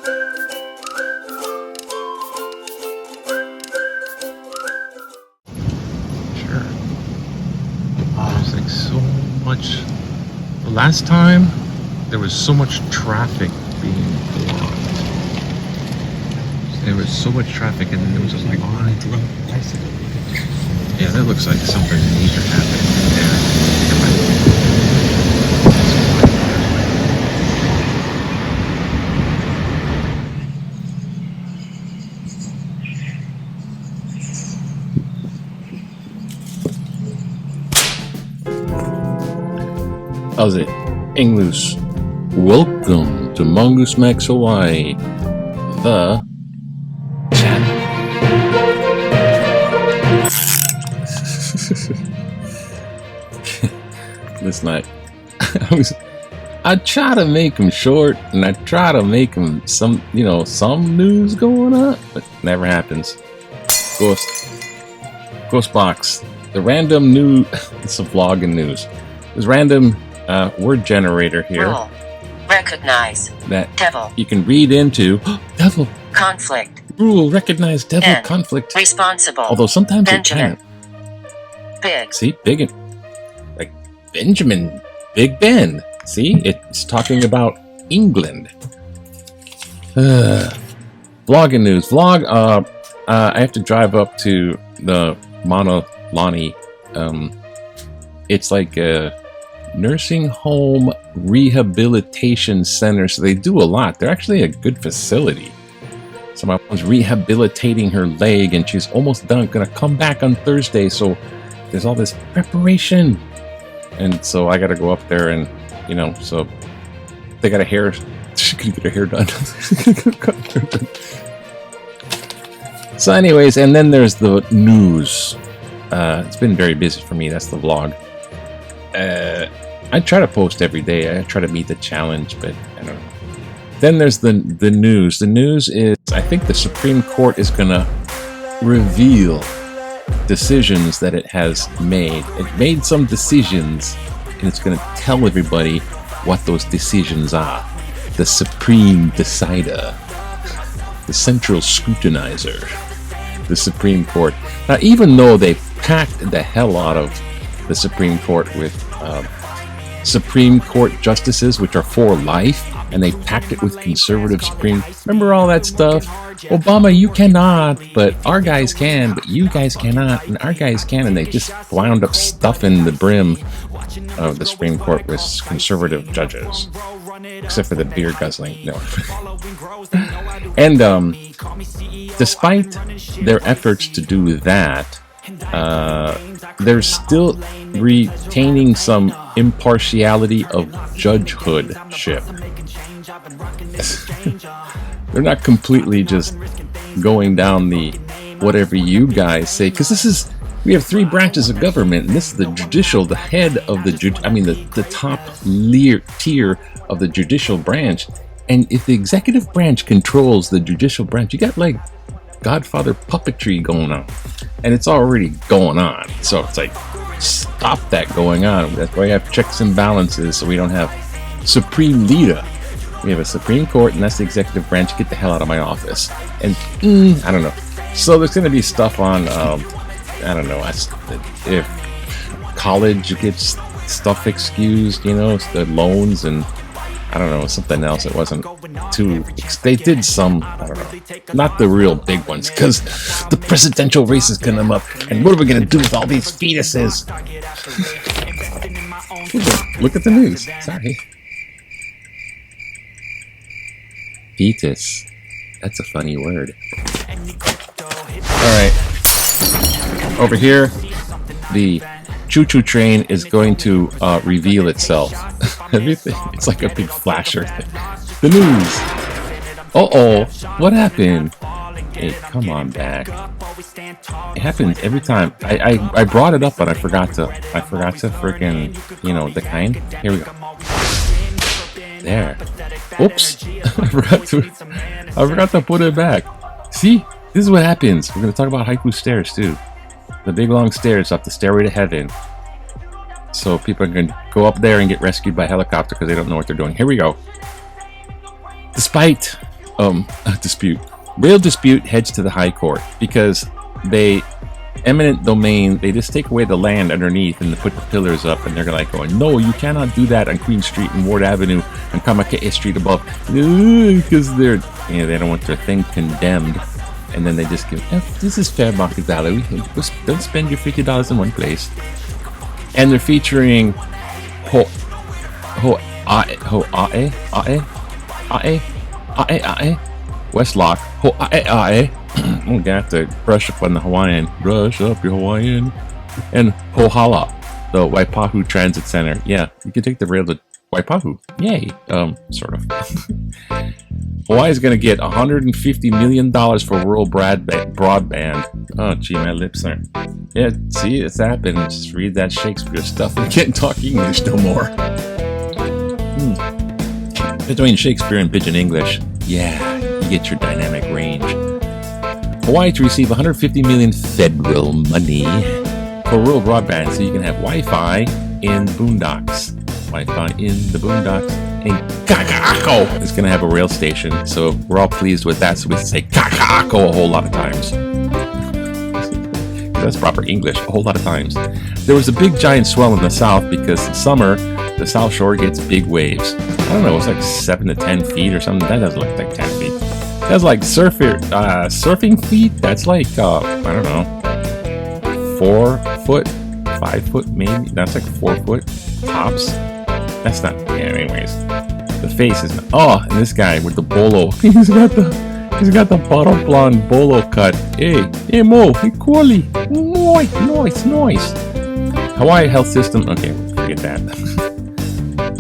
Sure. There's like so much. The last time there was so much traffic being blocked. There was so much traffic, and then there was just like yeah, that looks like something major happening there. How's it? English. Welcome to Mongoose Max Hawaii. The chat. This night, I try to make them short, and I try to make them some news going up, but never happens. Ghost box. The random news. It's a vlog and news. There's random word generator here. Rule. Recognize. That devil. You can read into. Devil. Conflict. Rule. Recognize devil. N. Conflict. Responsible. Although sometimes Benjamin. it can't. Big. See, big, like Benjamin, Big Ben. See, it's talking about England. Vlog and news. Vlog. I have to drive up to the Mauna Lani. It's like a nursing home rehabilitation center. So they do a lot. They're actually a good facility. So my mom's rehabilitating her leg, and she's almost done. Gonna come back on Thursday. So there's all this preparation, and so I got to go up there, and so they got a hair. She could get her hair done. So, anyways, and then there's the news. It's been very busy for me. That's the vlog. I try to post every day. I try to meet the challenge, but I don't know. Then there's the news. The news is, I think the Supreme Court is gonna reveal decisions that it has made. It made some decisions, and it's going to tell everybody what those decisions are. The supreme decider, the central scrutinizer, the Supreme Court. Now, even though they packed the hell out of the Supreme Court with Supreme Court justices, which are for life, and they packed it with conservative Supreme. Remember all that stuff? Obama, you cannot, but our guys can, but you guys cannot, and our guys can, and they just wound up stuffing the brim of the Supreme Court with conservative judges, except for the beer guzzling. No. And despite their efforts to do that, they're still retaining some impartiality of judgehoodship. They're not completely just going down the whatever you guys say, because we have three branches of government, and this is the judicial, the head of the top tier of the judicial branch. And if the executive branch controls the judicial branch, you got like Godfather puppetry going on, and it's already going on. So it's like, stop that going on. That's why we have checks and balances, so we don't have supreme leader. We have a Supreme Court, and that's the executive branch. Get the hell out of my office. And I don't know. So there's going to be stuff on, I don't know, if college gets stuff excused, the loans, and I don't know, something else. It wasn't too. They did some, I don't know, not the real big ones, because the presidential race is going to come up, and what are we going to do with all these fetuses? Look at the news. Sorry. Fetus. That's a funny word. Alright. Over here, the choo-choo train is going to reveal itself. Everything. It's like a big flasher thing. The news. Uh-oh. What happened? Hey, come on back. It happens every time. I brought it up, but I forgot to freaking, decline. Here we go. There. Oops. I forgot to put it back. See? This is what happens. We're going to talk about haiku stairs, too. The big, long stairs up the stairway to heaven. So people can go up there and get rescued by helicopter because they don't know what they're doing. Here we go. Despite dispute. Real dispute heads to the High Court because eminent domain, they just take away the land underneath and they put the pillars up, and they're like going, no, you cannot do that on Queen Street and Ward Avenue and Kamakee Street above, because they don't want their thing condemned. And then they just give, this is fair market value. Don't spend your $50 in one place. And they're featuring Westlock, I'm gonna have to brush up on the Hawaiian. Brush up your Hawaiian. And Hohala, the Waipahu Transit Center. Yeah, you can take the rail to Waipahu. Yay. Sort of. Hawaii's gonna get $150 million for rural broadband. Oh, gee, my lips are. Yeah, see, it's happening. Just read that Shakespeare stuff and can't talk English no more. Between Shakespeare and Pidgin English, yeah, you get your dynamic range. Hawaii to receive $150 million federal money for rural broadband, so you can have Wi-Fi in boondocks. Wi-Fi in the boondocks. And Kaka'ako is going to have a rail station, so we're all pleased with that. So we say Kaka'ako a whole lot of times. That's proper English, a whole lot of times. There was a big giant swell in the south because in summer the South Shore gets big waves. I don't know, it's like 7 to 10 feet or something. That doesn't look like 10 feet. That's like surfing feet. That's like I don't know, 4 foot, 5 foot maybe. That's like 4 foot tops. That's not. Yeah. Anyways, the face is. And this guy with the bolo. He's got the bottle blonde bolo cut. Hey Mo, hey Cooley, noise. Hawaii health system. Okay, forget that.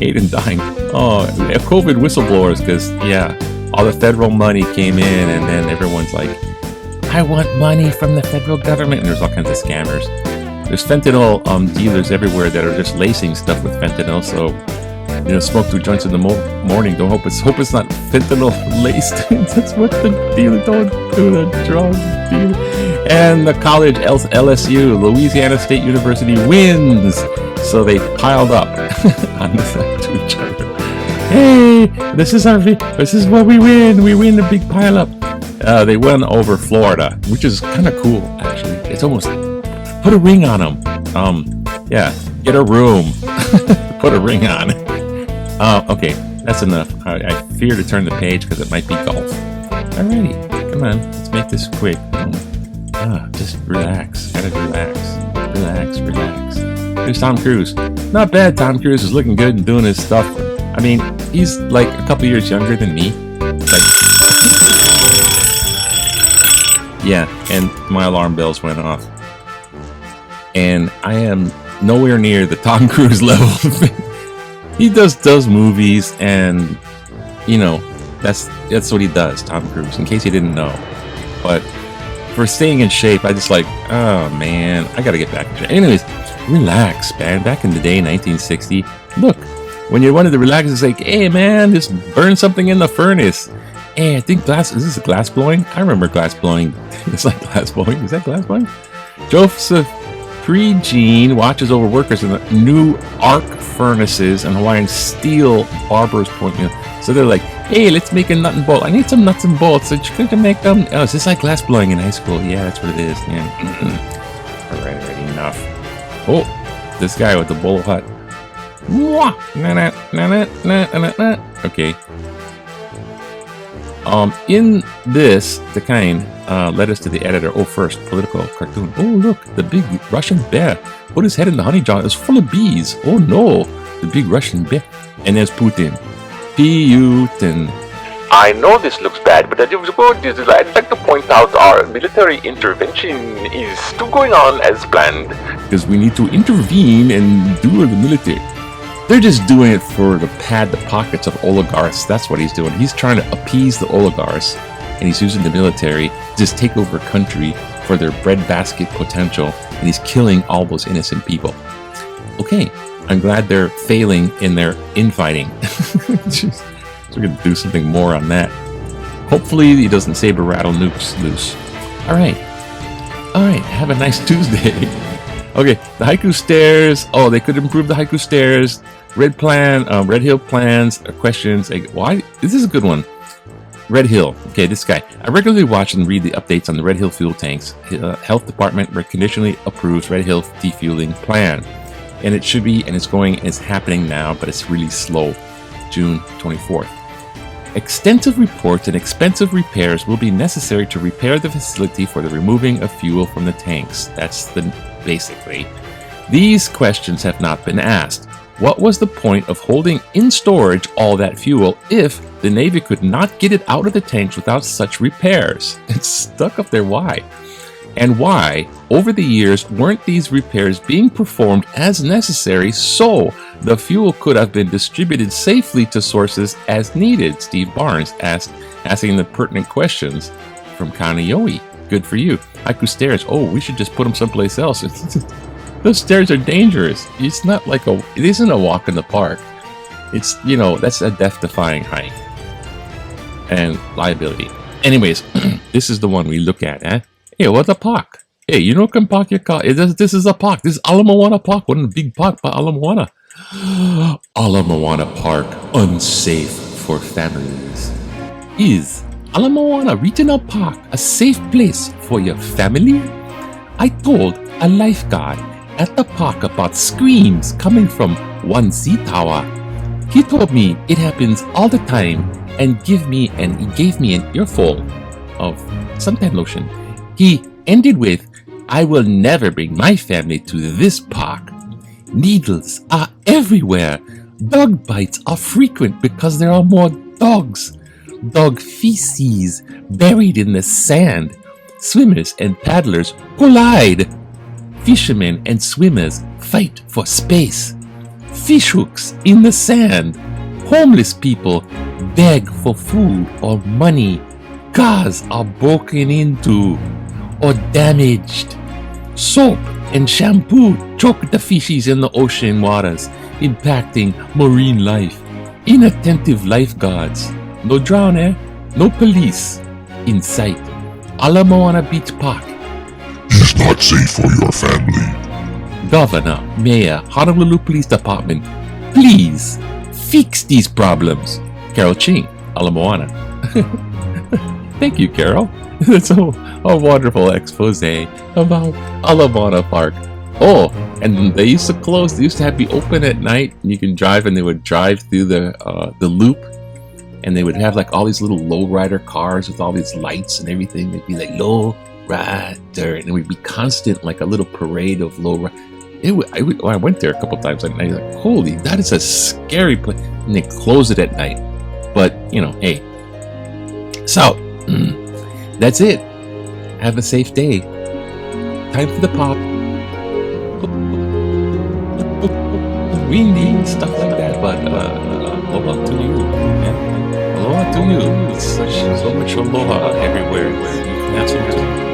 8 and dying. COVID whistleblowers, because all the federal money came in, and then everyone's like, I want money from the federal government, and there's all kinds of scammers. There's fentanyl dealers everywhere that are just lacing stuff with fentanyl, so smoke 2 joints in the morning. Don't hope it's not fentanyl laced. That's what the dealer don't do, the drug dealer. And the college LSU, Louisiana State University, wins, so they piled up on to each other. Hey, this is what we win. We win the big pile up. They won over Florida, which is kind of cool, actually. It's almost put a ring on them. Get a room, put a ring on it. Okay, that's enough. I fear to turn the page because it might be golf. Alrighty, come on, let's make this quick. Just relax. Gotta relax. There's Tom Cruise. Not bad. Tom Cruise is looking good and doing his stuff. I mean, he's like a couple years younger than me. And my alarm bells went off. And I am nowhere near the Tom Cruise level. He does movies, and that's what he does, Tom Cruise, in case you didn't know. But for staying in shape, I just oh man, I gotta get back in shape. Anyways, relax, man. Back in the day, 1960, look, when you wanted to relax, it's like, hey man, just burn something in the furnace. Hey, I think is this glass blowing? I remember glass blowing. It's like glass blowing. Is that glass blowing? Joseph Pre-Gene watches over workers in the new arc furnaces and Hawaiian steel barber's point. So they're like, hey, let's make a nut and bolt. I need some nuts and bolts. So you're going to make them. Oh, is this like glass blowing in high school? Yeah, that's what it is. Yeah. Alright, enough. Oh, this guy with the bolo hat. Okay. In this, the kind led us to the editor. Oh, first, political cartoon. Oh, look, the big Russian bear put his head in the honey jar. It was full of bees. Oh, no, the big Russian bear. And there's Putin. Putin. I know this looks bad, but I'd like to point out our military intervention is still going on as planned. Because we need to intervene and do the military. They're just doing it to pad the pockets of oligarchs. That's what he's doing. He's trying to appease the oligarchs, and he's using the military to just take over a country for their breadbasket potential, and he's killing all those innocent people. Okay, I'm glad they're failing in their infighting. So we're going to do something more on that. Hopefully he doesn't saber rattle nukes loose. All right, have a nice Tuesday. Okay, the haiku stairs. Oh, they could improve the haiku stairs. Red Hill plans, questions. Why? This is a good one. Red Hill. Okay, this guy. I regularly watch and read the updates on the Red Hill fuel tanks. Health Department conditionally approves Red Hill defueling plan. And it should be, and it's happening now, but it's really slow. June 24th. Extensive reports and expensive repairs will be necessary to repair the facility for the removing of fuel from the tanks. That's basically. These questions have not been asked. What was the point of holding in storage all that fuel if the Navy could not get it out of the tanks without such repairs? It's stuck up there. Why? And why, over the years, weren't these repairs being performed as necessary so the fuel could have been distributed safely to sources as needed? Steve Barnes asking the pertinent questions from Kaneohe. Good for you. Haiku Stairs. Oh, we should just put them someplace else. Those stairs are dangerous. It's not like it isn't a walk in the park. It's, that's a death-defying height and liability. Anyways, this is the one we look at, eh? Hey, what's a park? Hey, you know, can park your car. This is a park. This is Ala Moana Park. One of the big park by Ala Moana. Ala Moana Park, unsafe for families. Is Ala Moana Regional Park a safe place for your family? I told a lifeguard at the park about screams coming from one sea tower. He told me it happens all the time and he gave me an earful of suntan lotion. He ended with, I will never bring my family to this park. Needles are everywhere. Dog bites are frequent because there are more dogs. Dog feces buried in the sand. Swimmers and paddlers collide. Fishermen and swimmers fight for space. Fishhooks in the sand. Homeless people beg for food or money. Cars are broken into or damaged. Soap and shampoo choke the fishes in the ocean waters, impacting marine life. Inattentive lifeguards. No drowner, no police in sight. Ala Moana Beach Park. It's not safe for your family. Governor, Mayor, Honolulu Police Department, please fix these problems. Carol Ching, Ala Moana. Thank you, Carol. That's a wonderful expose about Ala Moana Park. Oh, and they used to close. They used to have be open at night, and you can drive, and they would drive through the loop, and they would have like all these little lowrider cars with all these lights and everything. They'd be like lowrider, and it would be constant, like a little parade of lowrider. I went there a couple times at night. Like, holy, that is a scary place. And they close it at night. But hey. So. That's it. Have a safe day. Time for the pop. Windy, stuff like that. But aloha to you. Yeah? Aloha to you. It's so much aloha everywhere. You can have some too.